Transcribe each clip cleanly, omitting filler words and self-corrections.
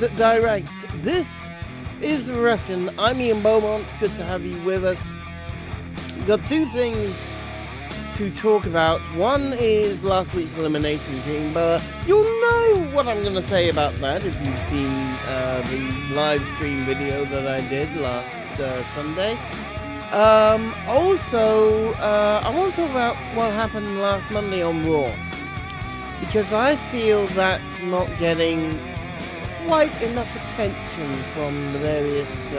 Direct. This is Wrestling. I'm Ian Beaumont. Good to have you with us. We've got two things to talk about. One is last week's Elimination Chamber. You'll know what I'm going to say about that if you've seen the live stream video that I did last Sunday. Also, I want to talk about what happened last Monday on Raw, because I feel that's not getting quite enough attention from the various,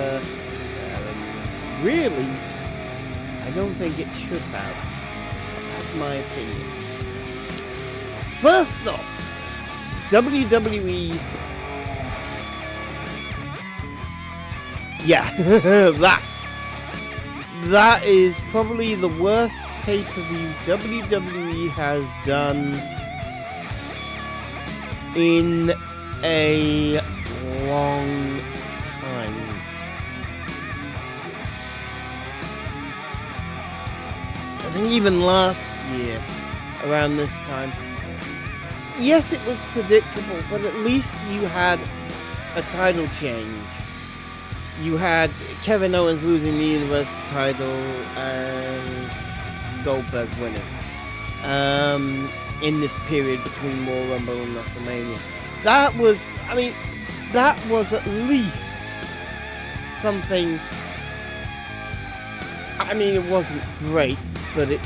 really, I don't think it should have. That's my opinion. First off, WWE, that is probably the worst pay-per-view WWE has done in a long time. I think even last year, around this time, yes, it was predictable, but at least you had a title change. You had Kevin Owens losing the Universal title and Goldberg winning in this period between Royal Rumble and WrestleMania. That was at least something. I mean, it wasn't great, but it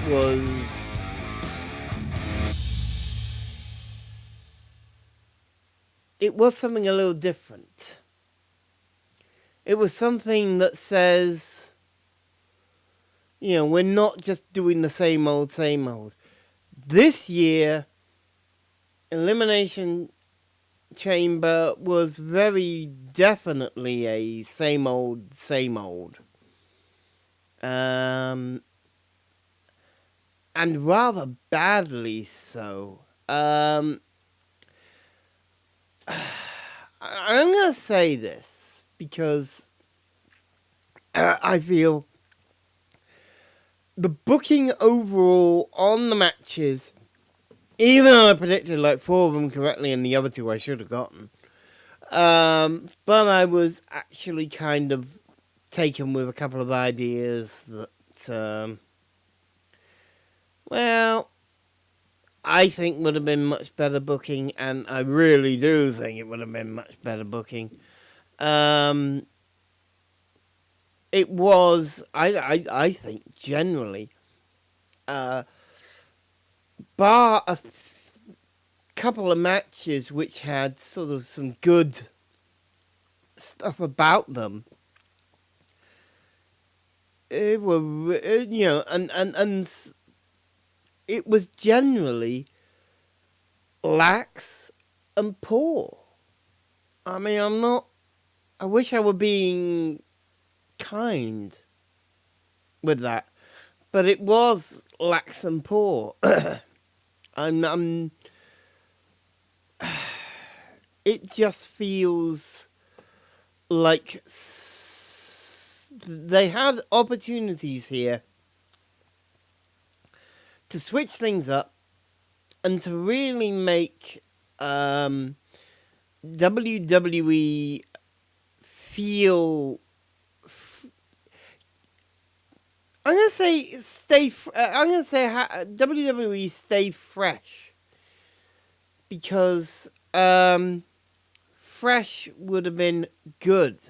was something a little different. It was something that says, we're not just doing the same old. This year, Elimination Chamber was very definitely a same old. And rather badly so. I'm going to say this, because I feel the booking overall on the matches, even though I predicted like 4 of them correctly and the other 2 I should have gotten, but I was actually kind of taken with a couple of ideas that, I think would have been much better booking, and I really do think it would have been much better booking. It was, I think, generally, bar a couple of matches which had sort of some good stuff about them. It were, and it was generally lax and poor. I mean, I wish I were being kind with that, but it was lax and poor. It just feels like they had opportunities here to switch things up and to really make WWE feel. I'm gonna say WWE stay fresh, because fresh would have been good.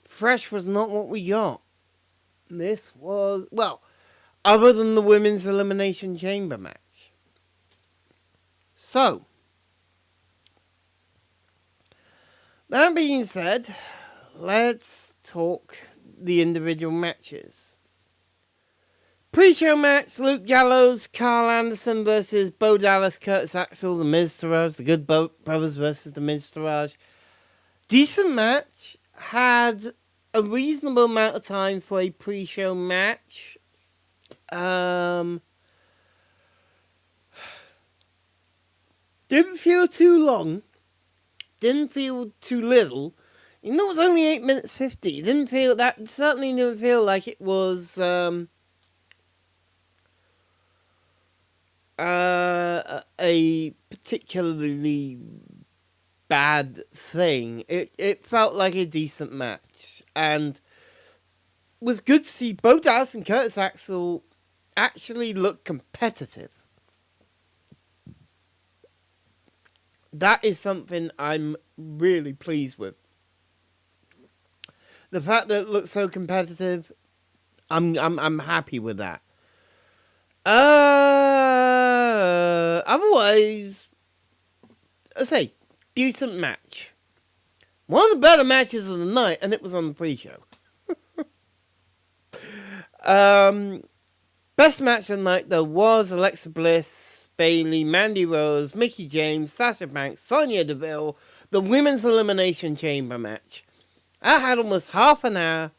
Fresh was not what we got. This was, other than the Women's Elimination Chamber match. So, that being said, let's talk the individual matches. Pre-show match, Luke Gallows, Carl Anderson versus Bo Dallas, Curtis Axel, The Miz Taraj, the Good Brothers versus The Miz Taraj. Decent match. Had a reasonable amount of time for a pre-show match. Didn't feel too long. Didn't feel too little. Even though it was only 8 minutes 50. Certainly didn't feel like it was a particularly bad thing. It felt like a decent match, and was good to see Bo Dallas and Curtis Axel actually look competitive. That is something I'm really pleased with. The fact that it looks so competitive, I'm happy with that. Otherwise, I say, decent match. One of the better matches of the night, and it was on the pre-show. Best match of the night, though, was Alexa Bliss, Bayley, Mandy Rose, Mickie James, Sasha Banks, Sonya Deville, the Women's Elimination Chamber match. I had almost half an hour.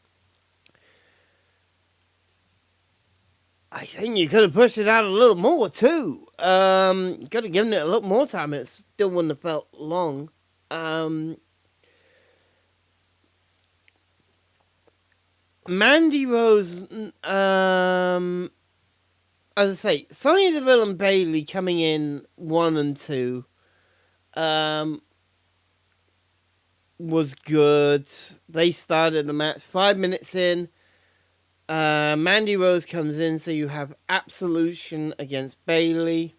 I think you could have pushed it out a little more, too. Could have given it a little more time. It still wouldn't have felt long. Mandy Rose, as I say, Sonya Deville and Bayley coming in 1 and 2 was good. They started the match 5 minutes in. Mandy Rose comes in, so you have Absolution against Bayley.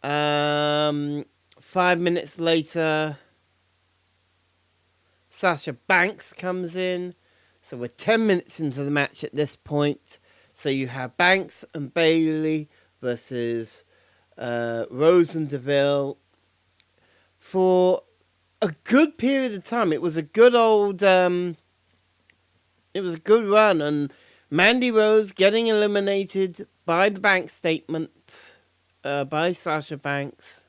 5 minutes later, Sasha Banks comes in. So we're 10 minutes into the match at this point. So you have Banks and Bayley versus Rose and Deville for a good period of time. It was a good old, it was a good run, and Mandy Rose getting eliminated by the Banks statement by Sasha Banks.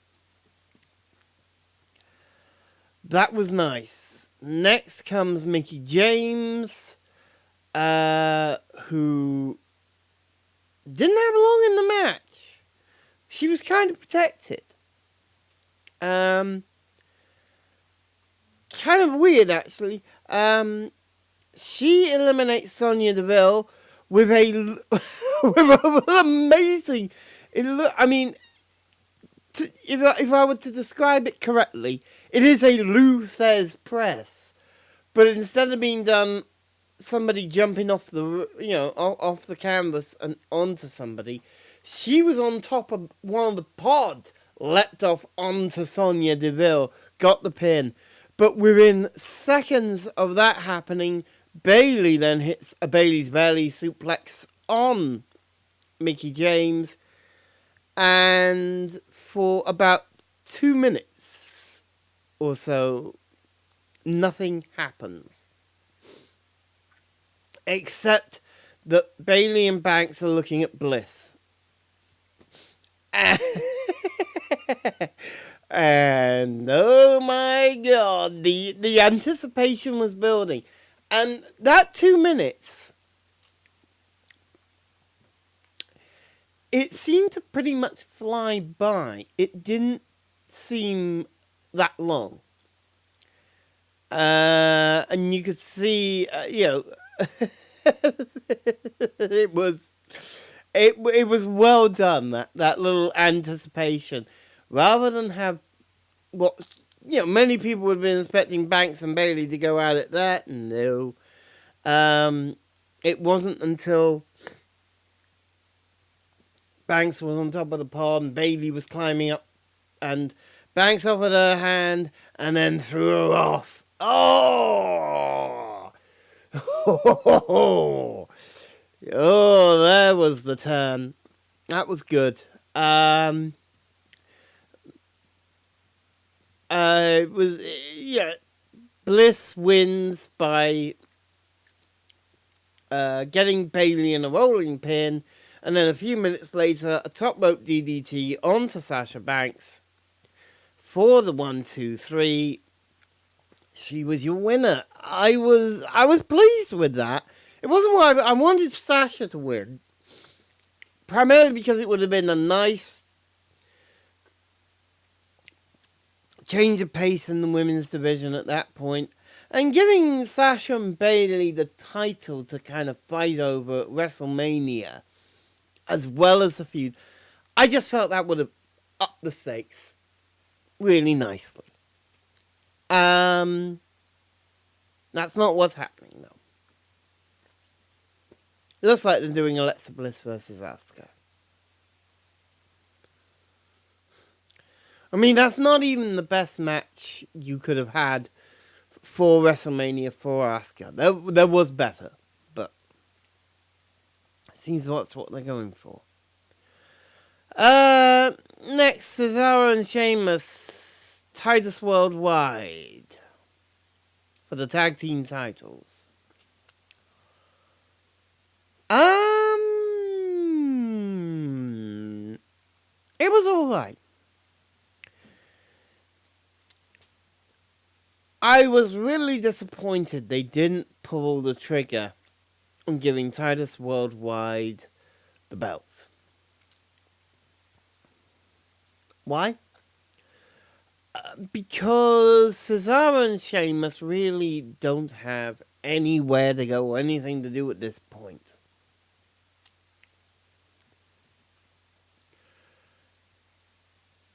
That was nice. Next comes Mickie James, who didn't have long in the match. She was kind of protected. Kind of weird, actually. She eliminates Sonya Deville with with amazing. If I were to describe it correctly, it is a Lou Thez press, but instead of being done, somebody jumping off the canvas and onto somebody, she was on top of one of the pods, leapt off onto Sonya Deville, got the pin. But within seconds of that happening, Bayley then hits a Bayley's belly suplex on Mickie James, and for about 2 minutes or so, nothing happened. Except that Bayley and Banks are looking at Bliss. And oh my God, the anticipation was building. And that 2 minutes, it seemed to pretty much fly by. It didn't seem that long. And you could see, it was well done, that little anticipation. Rather than have what, many people would have been expecting Banks and Bayley to go out at that. No. It wasn't until Banks was on top of the pod and Bayley was climbing up, and Banks offered her hand and then threw her off. Oh! Oh, there was the turn. That was good. Bliss wins by getting Bayley in a rolling pin, and then a few minutes later, a top rope DDT onto Sasha Banks for the 1-2-3. She was your winner. I was pleased with that. It wasn't what I wanted Sasha to win, primarily because it would have been a nice change of pace in the women's division at that point, and giving Sasha and Bayley the title to kind of fight over at WrestleMania, as well as the feud. I just felt that would have upped the stakes really nicely. That's not what's happening, though. It looks like they're doing Alexa Bliss versus Asuka. I mean, that's not even the best match you could have had for WrestleMania for Asuka. There was better, but it seems that's what they're going for. Next, Cesaro and Sheamus, Titus Worldwide for the tag team titles. It was alright. I was really disappointed they didn't pull the trigger on giving Titus Worldwide the belts. Why? Because Cesaro and Sheamus really don't have anywhere to go or anything to do at this point.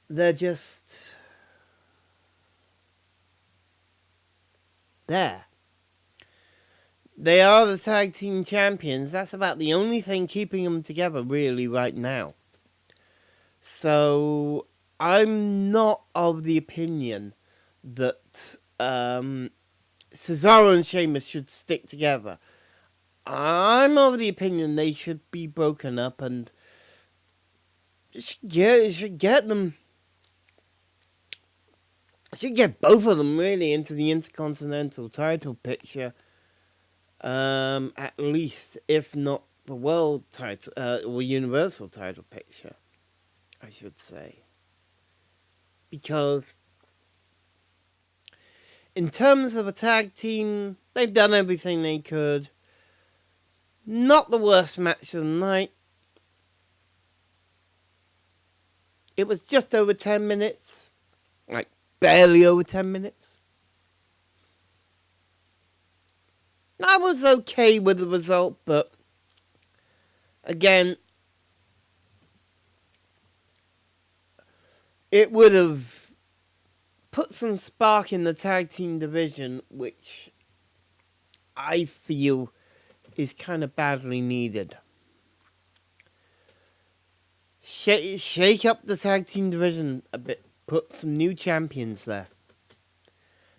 They're just there. They are the tag team champions. That's about the only thing keeping them together really right now. So I'm not of the opinion that Cesaro and Sheamus should stick together. I'm of the opinion they should be broken up and should get them. Should get both of them really into the Intercontinental title picture. At least, if not the world title or Universal title picture, I should say. Because in terms of a tag team, they've done everything they could. Not the worst match of the night. It was just over 10 minutes. Like, barely over 10 minutes. I was okay with the result, but again, it would have put some spark in the tag team division, which I feel is kind of badly needed. Shake up the tag team division a bit. Put some new champions there.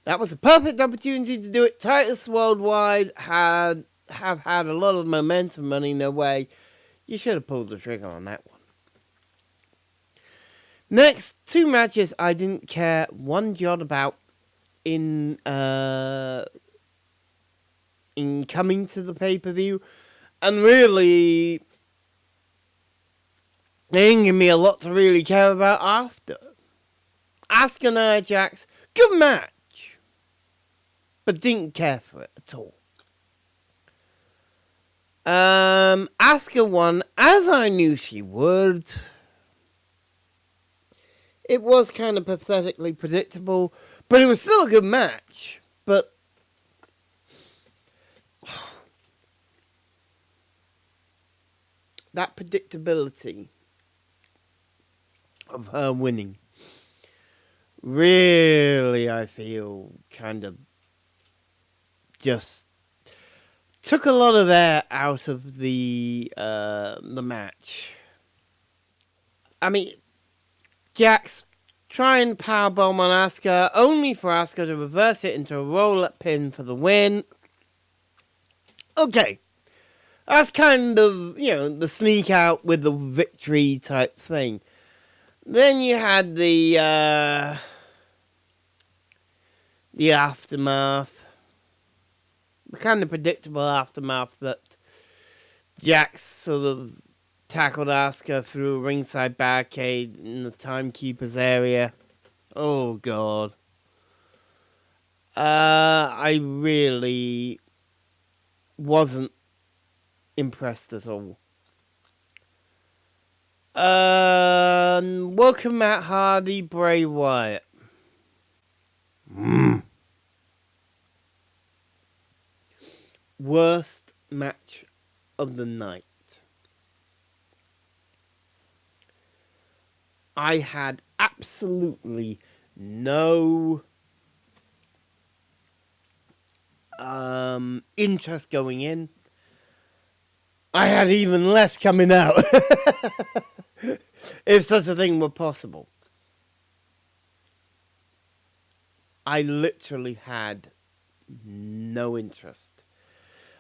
That was a perfect opportunity to do it. Titus Worldwide have had a lot of momentum running their way. You should have pulled the trigger on that one. Next, two matches I didn't care one jot about in coming to the pay-per-view. And really, they didn't give me a lot to really care about after. Asuka and Nia Jax, good match. But didn't care for it at all. Asuka won, as I knew she would. It was kind of pathetically predictable, but it was still a good match. But that predictability of her winning really, I feel, kind of just took a lot of air out of the match. I mean, Jax trying powerbomb on Asuka, only for Asuka to reverse it into a roll-up pin for the win. Okay. That's kind of, the sneak out with the victory type thing. Then you had the aftermath. The kind of predictable aftermath that Jax sort of tackled Asuka through a ringside barricade in the timekeeper's area. Oh, God. I really wasn't impressed at all. Welcome Matt Hardy, Bray Wyatt. Worst match of the night. I had absolutely no interest going in. I had even less coming out, if such a thing were possible. I literally had no interest.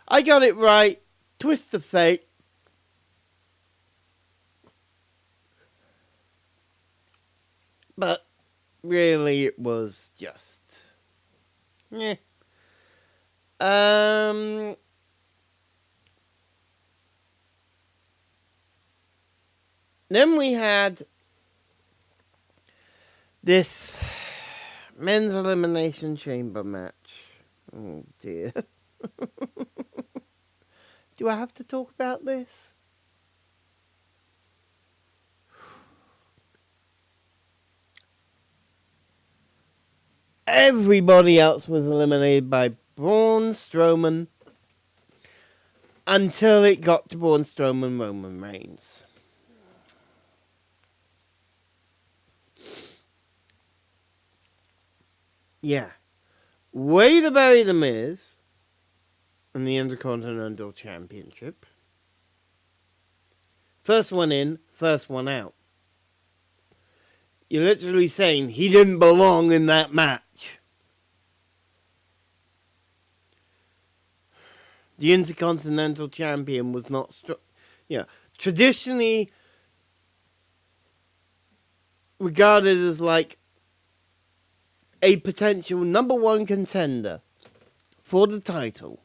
I got it right. Twist of fate. But really, it was just... yeah. Then we had this men's elimination chamber match. Oh dear. Do I have to talk about this? Everybody else was eliminated by Braun Strowman until it got to Braun Strowman, Roman Reigns. Yeah. Way to bury the Miz in the Intercontinental Championship. First one in, first one out. You're literally saying he didn't belong in that match. The Intercontinental Champion was not traditionally regarded as like a potential number one contender for the title.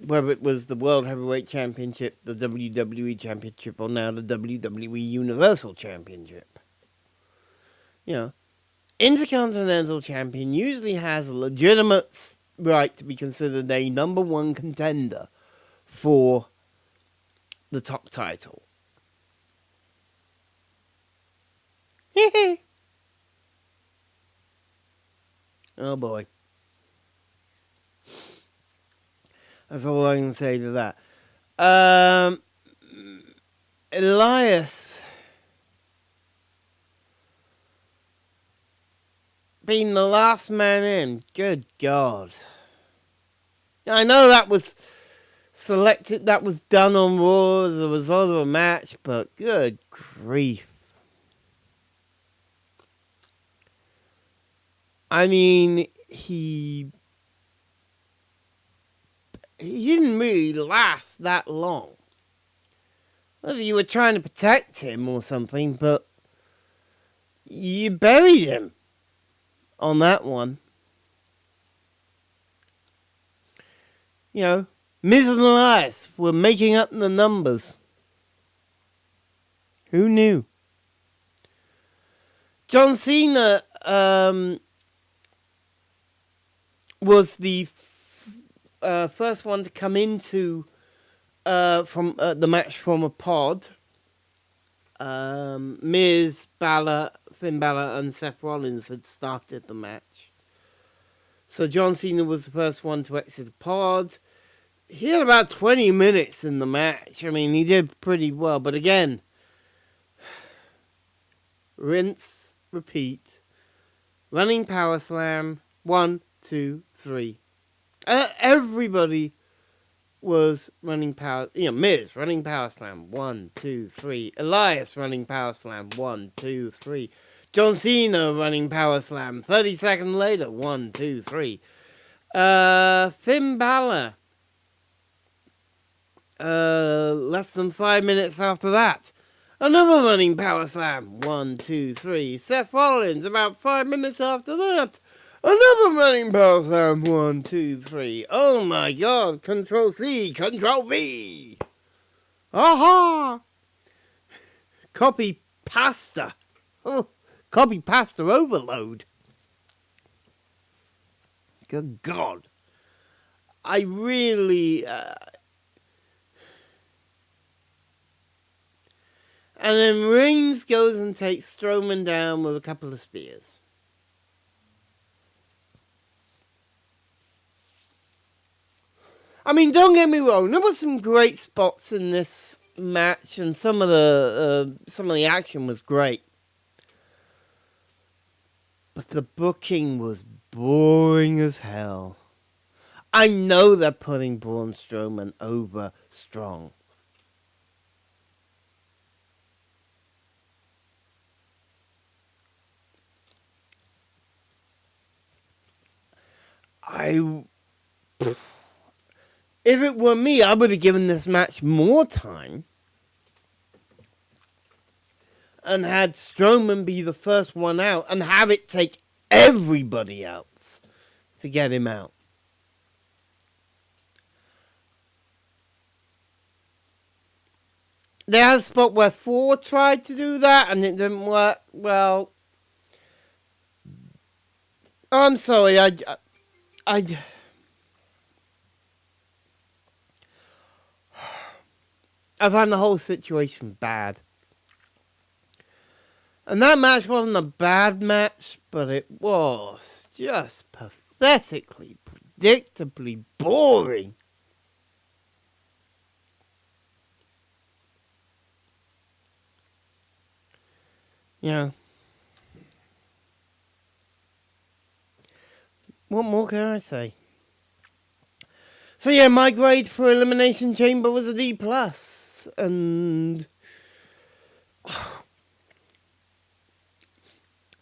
Whether it was the World Heavyweight Championship, the WWE Championship, or now the WWE Universal Championship. Intercontinental Champion usually has a legitimate right to be considered a number one contender for the top title. Oh boy. That's all I can say to that. Elias being the last man in. Good God. I know that was selected, that was done on Raw as a result of a match, but good grief. I mean, he didn't really last that long. Whether you were trying to protect him or something, but you buried him on that one. Miz and Elias were making up the numbers. Who knew? John Cena was the first one to come into from the match from a pod. Miz, Finn Balor, and Seth Rollins had started the match. So John Cena was the first one to exit the pod. He had about 20 minutes in the match. I mean, he did pretty well. But again, rinse, repeat. Running power slam. 1, 2, 3. Everybody was running power. Miz running power slam. 1, 2, 3. Elias running power slam. 1, 2, 3. John Cena running power slam. 30 seconds later. 1, 2, 3. Finn Balor. Less than 5 minutes after that. Another running power slam. 1, 2, 3. Seth Rollins about 5 minutes after that. Another running power slam. 1, 2, 3. Oh my God. Control C. Control V. Aha. Copy pasta. Oh, copy pasta overload. Good God. I really... And then Reigns goes and takes Strowman down with a couple of spears. I mean, don't get me wrong. There were some great spots in this match, and some of the action was great, but the booking was boring as hell. I know they're putting Braun Strowman over strong. If it were me, I would have given this match more time and had Strowman be the first one out and have it take everybody else to get him out. They had a spot where Thor tried to do that and it didn't work. Well, I'm sorry, I found the whole situation bad. And that match wasn't a bad match, but it was just pathetically, predictably boring. Yeah. What more can I say? So yeah, my grade for Elimination Chamber was a D+. And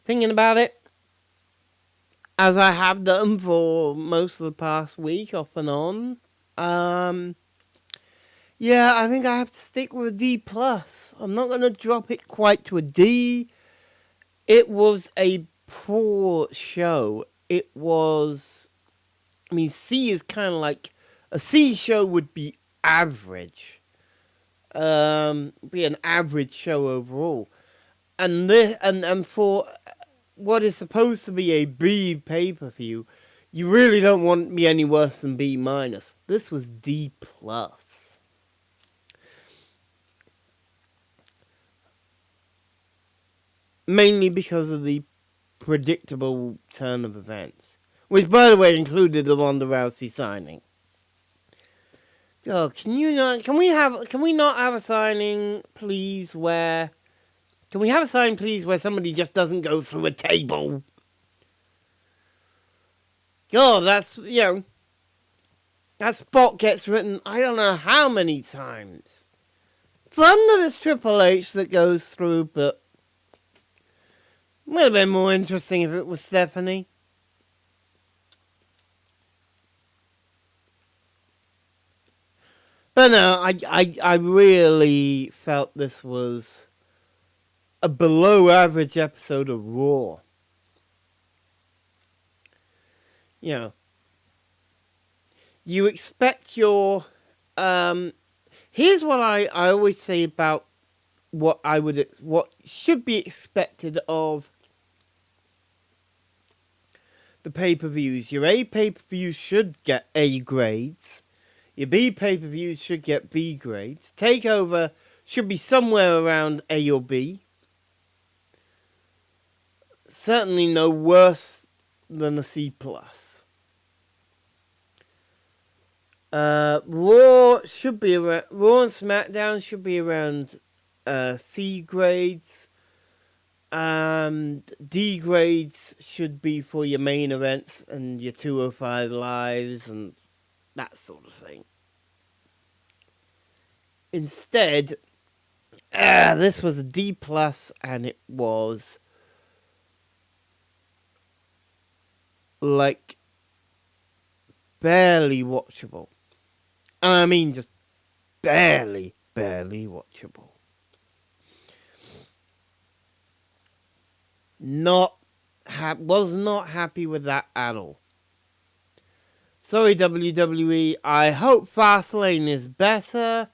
thinking about it, as I have done for most of the past week, off and on, yeah, I think I have to stick with a D+. I'm not going to drop it quite to a D. It was a poor show. It was, I mean, C is kind of like, a C show would be average. Be an average show overall. And this, and for what is supposed to be a B pay-per-view, you really don't want me any worse than B-. This was D+. Mainly because of the predictable turn of events. Which, by the way, included the Ronda Rousey signing. Oh, can we not have a signing, please, where... Can we have a sign, please, where somebody just doesn't go through a table? God, that's, that spot gets written I don't know how many times. Thunder is Triple H that goes through, but it would have been more interesting if it was Stephanie. But no, I really felt this was a below average episode of Raw. You expect your... here's what I always say about what should be expected of the pay-per-views. Your A pay-per-views should get A grades. Your B pay-per-views should get B grades. TakeOver should be somewhere around A or B. Certainly no worse than a C+. Raw should be around... Raw and SmackDown should be around C grades. D grades should be for your main events and your 205 lives and that sort of thing. Instead, this was a D+, and it was like barely watchable. And I mean just barely watchable. Was not happy with that at all. Sorry, WWE. I hope Fastlane is better.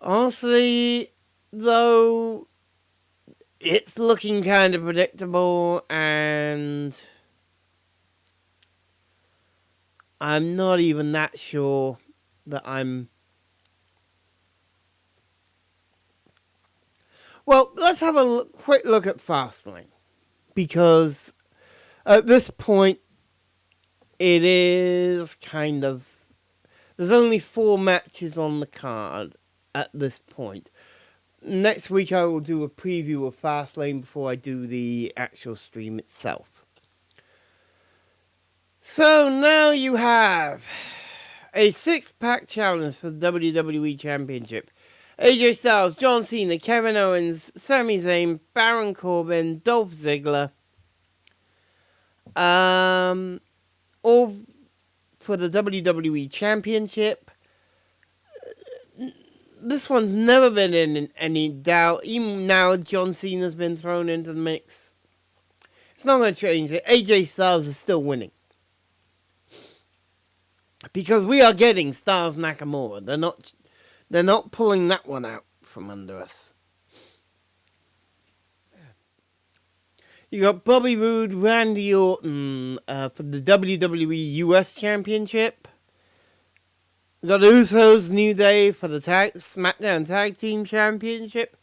Honestly, though, it's looking kind of predictable, and I'm not even that sure that I'm... Well, let's have a quick look at Fastlane, because at this point, it is kind of... There's only 4 matches on the card, at this point. Next week I will do a preview of Fastlane before I do the actual stream itself. So now you have a 6-pack challenge for the WWE Championship. AJ Styles, John Cena, Kevin Owens, Sami Zayn, Baron Corbin, Dolph Ziggler. All for the WWE Championship. This one's never been in any doubt. Even now, John Cena's been thrown into the mix. It's not going to change it. AJ Styles is still winning. Because we are getting Styles Nakamura. They're not pulling that one out from under us. You got Bobby Roode, Randy Orton for the WWE US Championship. You got Usos, New Day for the SmackDown Tag Team Championship.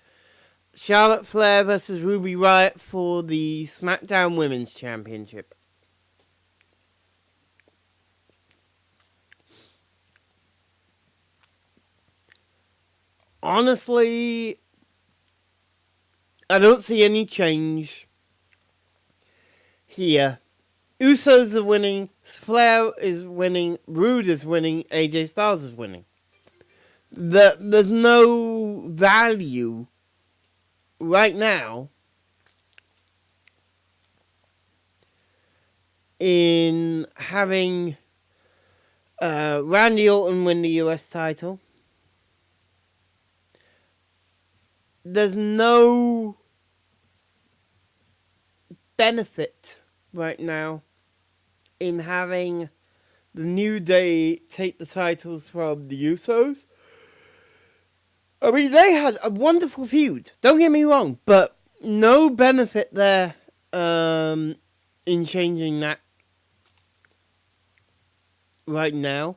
Charlotte Flair versus Ruby Riott for the SmackDown Women's Championship. Honestly, I don't see any change here. Usos are winning, Flair is winning, Rude is winning, AJ Styles is winning. There's no value right now in having Randy Orton win the US title. There's no benefit right now in having the New Day take the titles from the Usos. I mean, they had a wonderful feud, don't get me wrong, but no benefit there in changing that right now.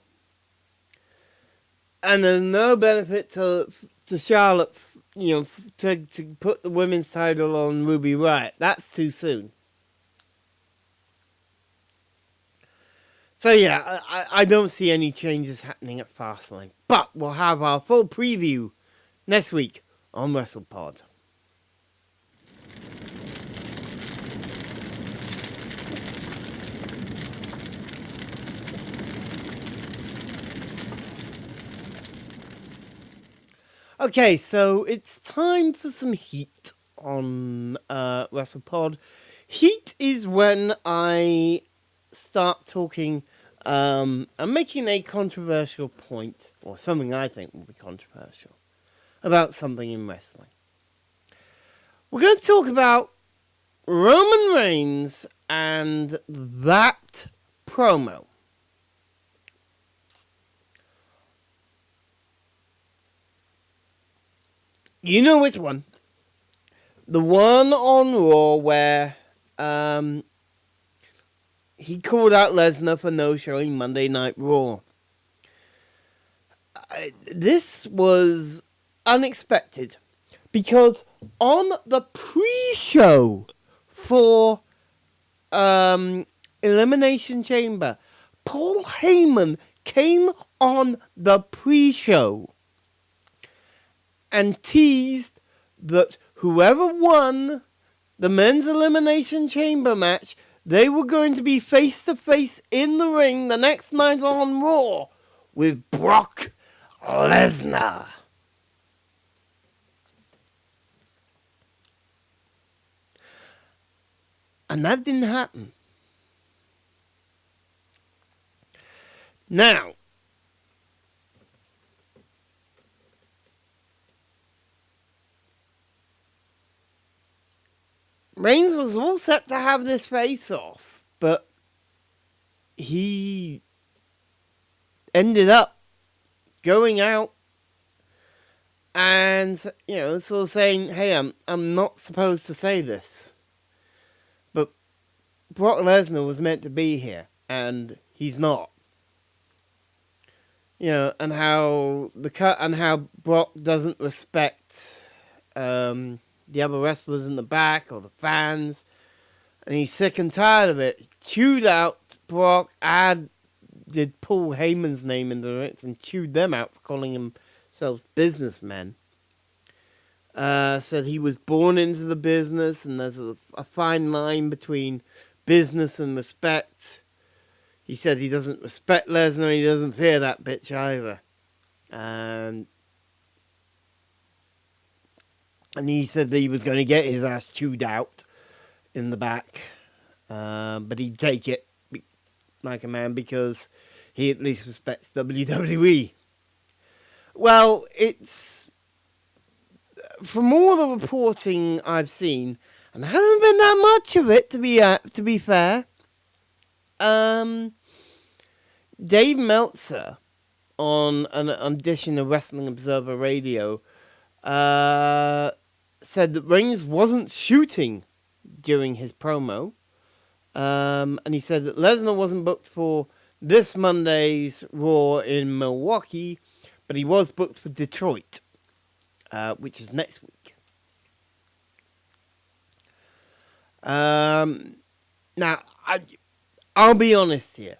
And there's no benefit to Charlotte, to put the women's title on Ruby Riott. That's too soon. So yeah, I don't see any changes happening at Fastlane. But we'll have our full preview next week on WrestlePod. Okay, so it's time for some heat on WrestlePod. Heat is when I start talking, I'm making a controversial point, or something I think will be controversial, about something in wrestling. We're going to talk about Roman Reigns and that promo. You know which one. The one on Raw where he called out Lesnar for no-showing Monday Night Raw. This was unexpected because on the pre-show for Elimination Chamber, Paul Heyman came on the pre-show and teased that whoever won the men's Elimination Chamber match, they were going to be face-to-face in the ring the next night on Raw with Brock Lesnar. And that didn't happen. Now, Reigns was all set to have this face-off, but he ended up going out and, sort of saying, hey, I'm not supposed to say this. But Brock Lesnar was meant to be here, and he's not. And how Brock doesn't respect the other wrestlers in the back or the fans, and he's sick and tired of it. He chewed out Brock, did Paul Heyman's name into it and chewed them out for calling him so businessmen, said he was born into the business and there's a fine line between business and respect. He said he doesn't respect Lesnar, he doesn't fear that bitch either. And he said that he was going to get his ass chewed out in the back. But he'd take it like a man because he at least respects WWE. Well, it's... From all the reporting I've seen, and there hasn't been that much of it, to be fair, Dave Meltzer, on an edition of Wrestling Observer Radio, said that Reigns wasn't shooting during his promo. And he said that Lesnar wasn't booked for this Monday's Raw in Milwaukee, but he was booked for Detroit, which is next week. Now, I'll be honest here.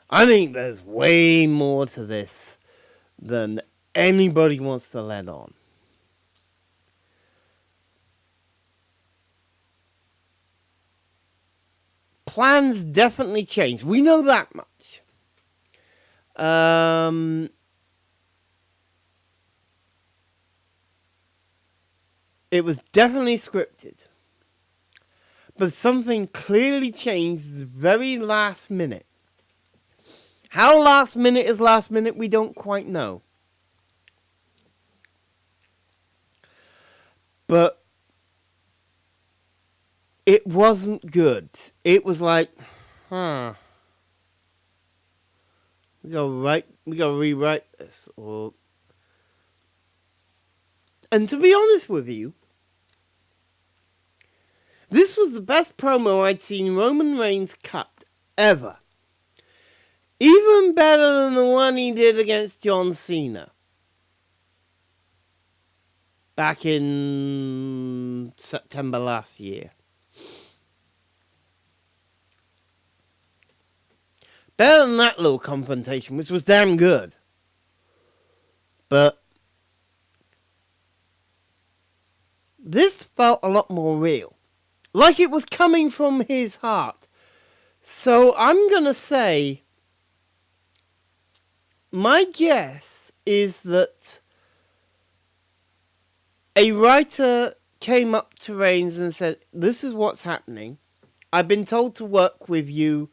I think there's way more to this than anybody wants to let on. Plans definitely changed. We know that much. It was definitely scripted. But something clearly changed the very last minute. How last minute is last minute, we don't quite know. But it wasn't good. It was like, we gotta rewrite this. And to be honest with you, this was the best promo I'd seen Roman Reigns cut ever. Even better than the one he did against John Cena back in September last year. Better than that little confrontation, which was damn good. But this felt a lot more real. Like it was coming from his heart. So I'm going to say, my guess is that a writer came up to Reigns and said, this is what's happening. I've been told to work with you.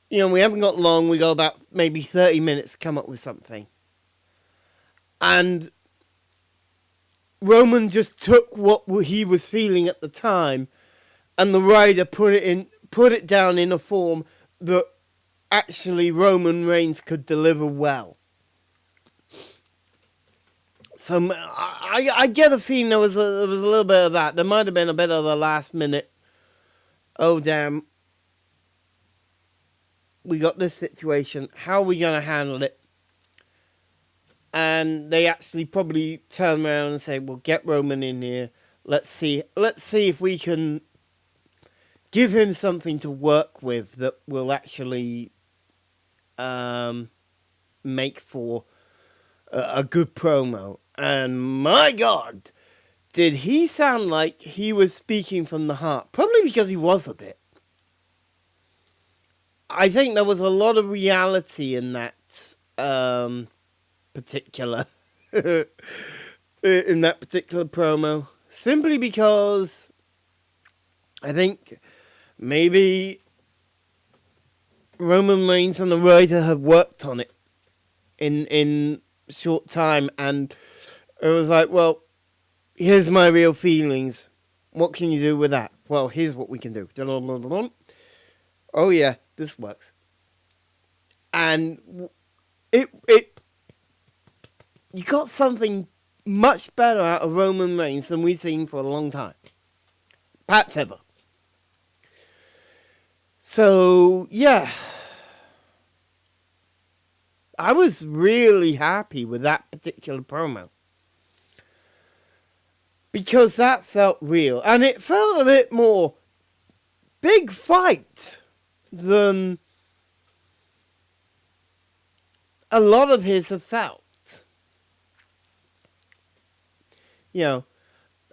You know, we haven't got long. We got about maybe 30 minutes to come up with something. And Roman just took what he was feeling at the time, and the writer put it down in a form that actually Roman Reigns could deliver well. So I get a feeling there was a little bit of that. There might have been a bit of the last minute, oh damn, we got this situation, how are we going to handle it? And they actually probably turn around and say, well, get Roman in here. Let's see if we can give him something to work with that will actually make for a good promo. And my God, did he sound like he was speaking from the heart? Probably because he was a bit. I think there was a lot of reality in that particular promo, simply because I think maybe Roman Reigns and the writer have worked on it in short time, and it was like, well, here's my real feelings. What can you do with that? Well, here's what we can do. Oh yeah, this works. And it you got something much better out of Roman Reigns than we've seen for a long time. Perhaps ever. So, yeah. I was really happy with that particular promo. Because that felt real. And it felt a bit more big fight than a lot of his have felt. You know,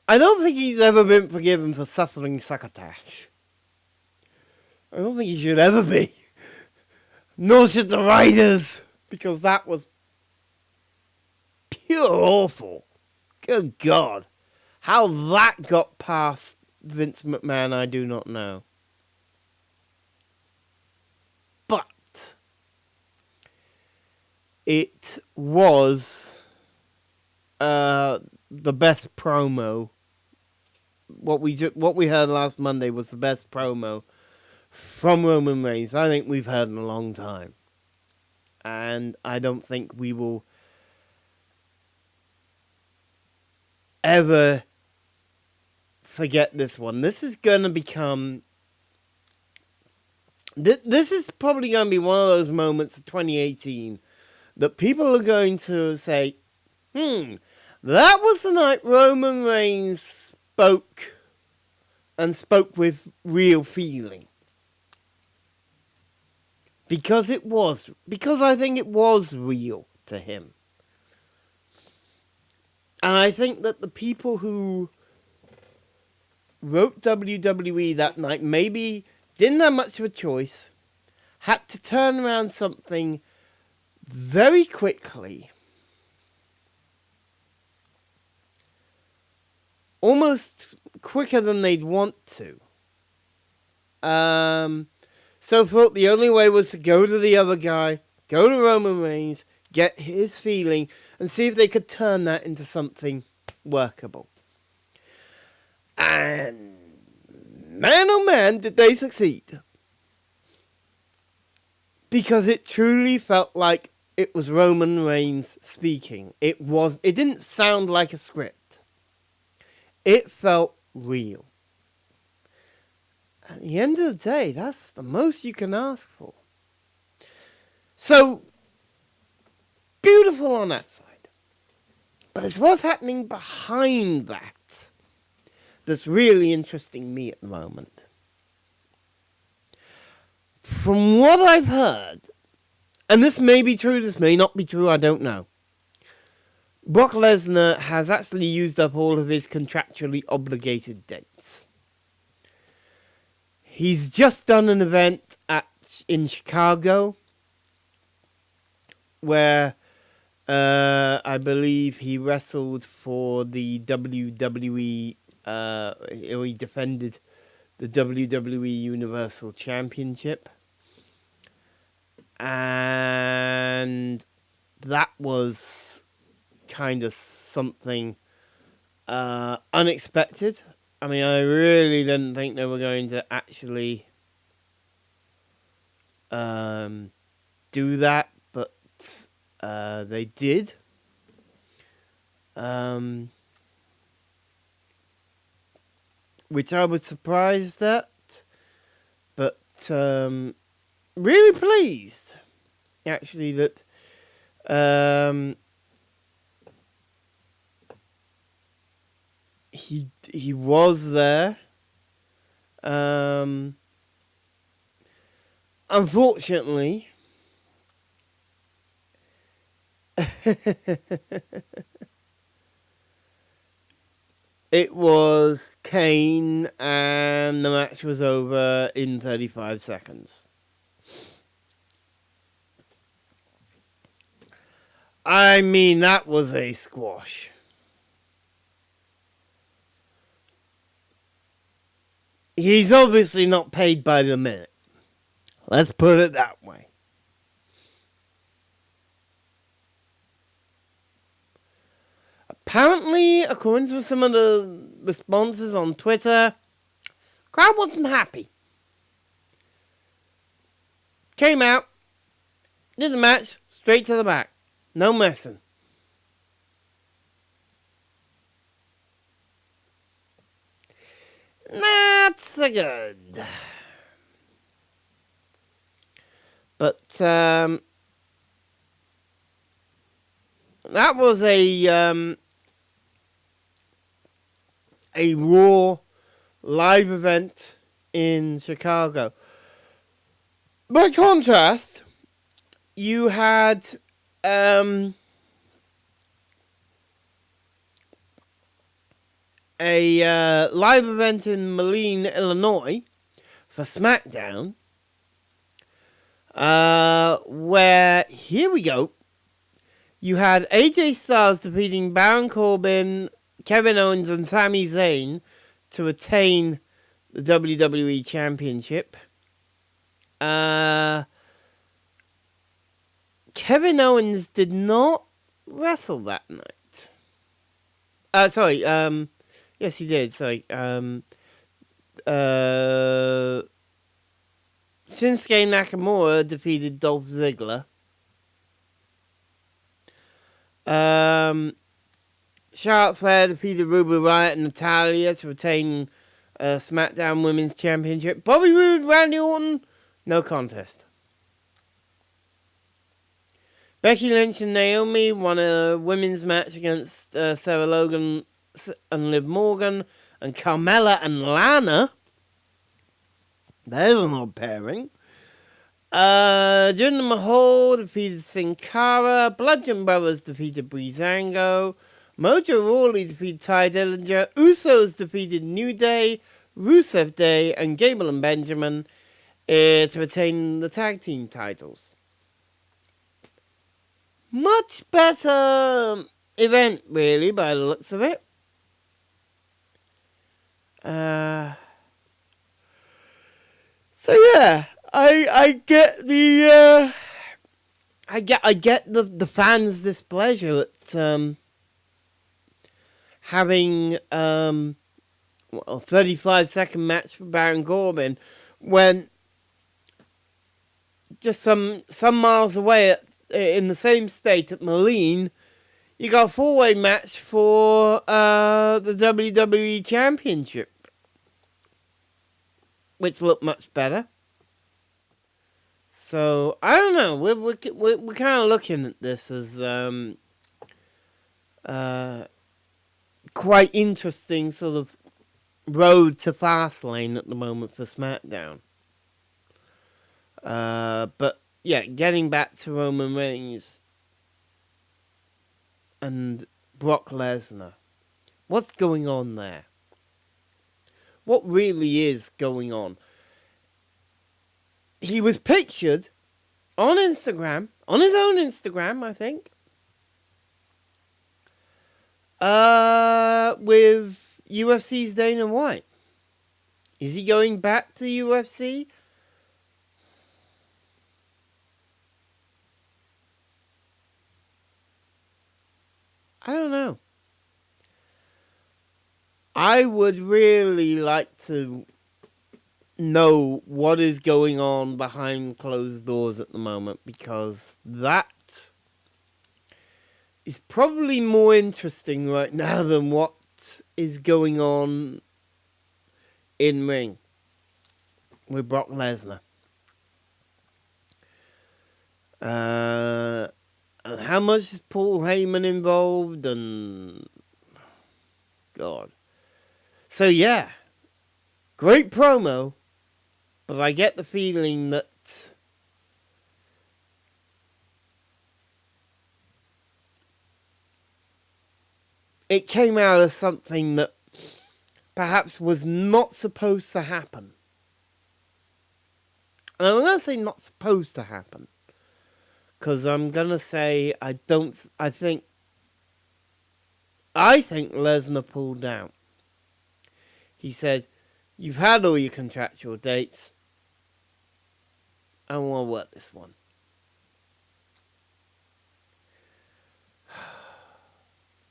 I don't think he's ever been forgiven for suffering succotash. I don't think he should ever be. Nor should the writers, because that was pure awful. Good God. How that got past Vince McMahon, I do not know. But it was the best promo. What we heard last Monday was the best promo from Roman Reigns I think we've heard in a long time. And I don't think we will ever forget this one. This is going to become... This is probably going to be one of those moments of 2018 that people are going to say, that was the night Roman Reigns spoke with real feeling. Because I think it was real to him. And I think that the people who wrote WWE that night maybe didn't have much of a choice, had to turn around something very quickly, almost quicker than they'd want to. So thought the only way was to go to the other guy, go to Roman Reigns, get his feeling, and see if they could turn that into something workable. And man, oh man, did they succeed. Because it truly felt like it was Roman Reigns speaking. It didn't sound like a script. It felt real. At the end of the day, that's the most you can ask for. So, beautiful on that side. But it's what's happening behind that that's really interesting me at the moment. From what I've heard, and this may be true, this may not be true, I don't know. Brock Lesnar has actually used up all of his contractually obligated dates. He's just done an event in Chicago where I believe he wrestled for the WWE, he defended the WWE Universal Championship. And that was kind of something unexpected. I mean, I really didn't think they were going to actually do that, but they did. Which I was surprised at, but really pleased, actually, that he was there. Unfortunately, it was Kane, and the match was over in 35 seconds. I mean, that was a squash. He's obviously not paid by the minute. Let's put it that way. Apparently, according to some of the responses on Twitter, crowd wasn't happy. Came out, did the match, straight to the back. No messing. Not so good. But that was a Raw live event in Chicago. By contrast, you had a live event in Moline, Illinois for SmackDown, where, here we go, you had AJ Styles defeating Baron Corbin, Kevin Owens, and Sami Zayn to retain the WWE Championship. Kevin Owens did not wrestle that night. Yes, he did. Shinsuke Nakamura defeated Dolph Ziggler. Charlotte Flair defeated Ruby Riott and Natalya to retain SmackDown Women's Championship. Bobby Roode, Randy Orton, no contest. Becky Lynch and Naomi won a women's match against Sarah Logan and Liv Morgan, and Carmella and Lana. There's an odd pairing. Jinder Mahal defeated Sin Cara. Bludgeon Brothers defeated Breezango. Mojo Rawley defeated Ty Dillinger. Usos defeated New Day, Rusev Day, and Gable and Benjamin to retain the tag team titles. Much better event, really, by the looks of it. So yeah, I get the I get the fans' displeasure at having a 35-second match for Baron Corbin when just some miles away in the same state at Moline, you got a 4-way match for the WWE Championship, which looked much better. So I don't know. We're kind of looking at this as quite interesting sort of road to Fastlane at the moment for SmackDown. But yeah, getting back to Roman Reigns and Brock Lesnar. What's going on there? What really is going on? He was pictured on Instagram, on his own Instagram, I think, with UFC's Dana White. Is he going back to UFC? I don't know. I would really like to know what is going on behind closed doors at the moment, because that is probably more interesting right now than what is going on in ring with Brock Lesnar. And how much is Paul Heyman involved, and God. So yeah, great promo, but I get the feeling that it came out of something that perhaps was not supposed to happen. And I'm going to say not supposed to happen, because I'm going to say I think Lesnar pulled out. He said, "You've had all your contractual dates. I want to work this one."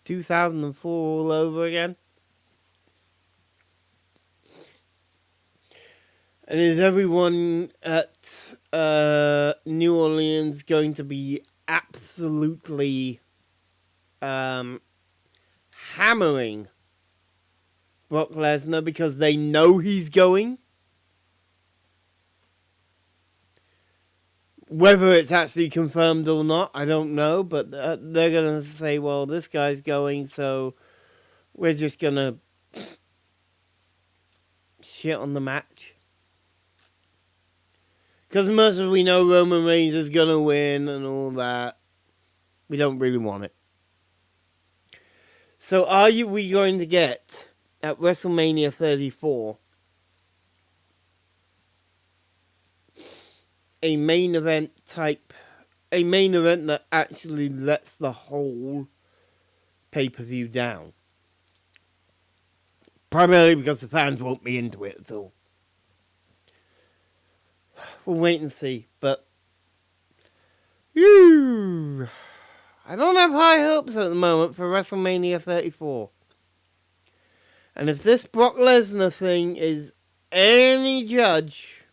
...2004 all over again. And is everyone at New Orleans going to be absolutely hammering Brock Lesnar because they know he's going? Whether it's actually confirmed or not, I don't know. But they're going to say, well, this guy's going, so we're just going to shit on the match. Because as much as we know Roman Reigns is going to win and all that, we don't really want it. So we going to get at WrestleMania 34. A main event that actually lets the whole pay-per-view down. Primarily because the fans won't be into it at all. We'll wait and see, but I don't have high hopes at the moment for WrestleMania 34. And if this Brock Lesnar thing is any judge,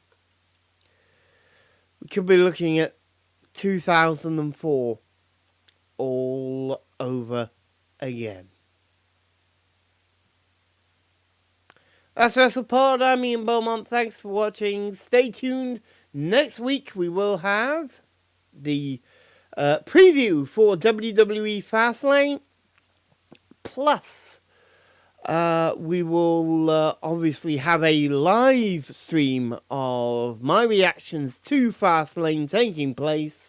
we could be looking at 2004 all over again. That's WrestlePod. I'm Ian Beaumont. Thanks for watching. Stay tuned. Next week we will have the preview for WWE Fastlane. Plus, we will obviously have a live stream of my reactions to Fastlane taking place.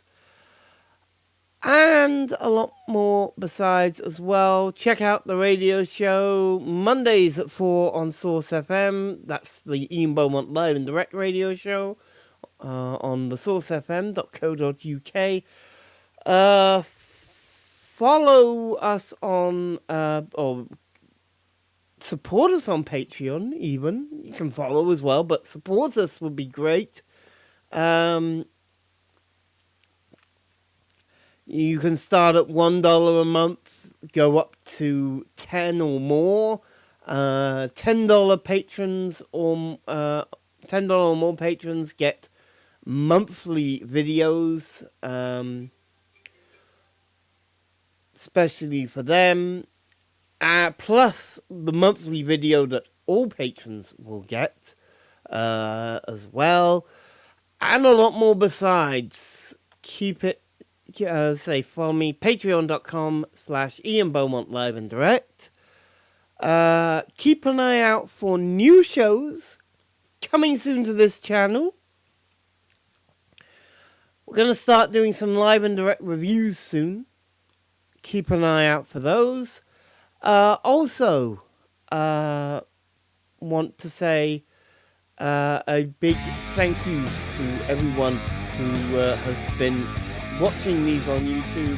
And a lot more besides as well. Check out the radio show Mondays at 4 on Source FM. That's the Ian Beaumont Live and Direct radio show on the sourcefm.co.uk. Follow us on, or support us on Patreon even. You can follow as well, but support us would be great. You can start at $1 a month, go up to $10 or more. $10 patrons or $10 or more patrons get monthly videos, especially for them. Plus the monthly video that all patrons will get as well, and a lot more besides. Keep it. Follow me, patreon.com/Ian Beaumont Live and Direct. Keep an eye out for new shows coming soon to this channel. We're going to start doing some live and direct reviews soon. Keep an eye out for those. Also, want to say a big thank you to everyone who has been watching these on YouTube.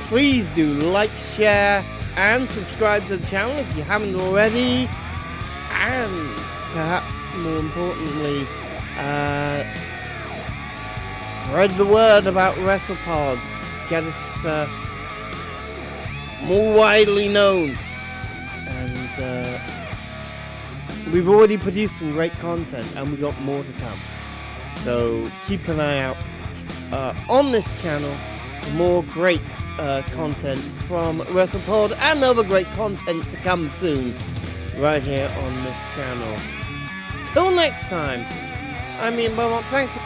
Please do like, share, and subscribe to the channel if you haven't already. And perhaps more importantly, spread the word about WrestlePod. Get us more widely known. And we've already produced some great content, and we've got more to come. So keep an eye out on this channel for more great content from WrestlePod and other great content to come soon right here on this channel. Till next time, I'm Ian Beaumont. Thanks for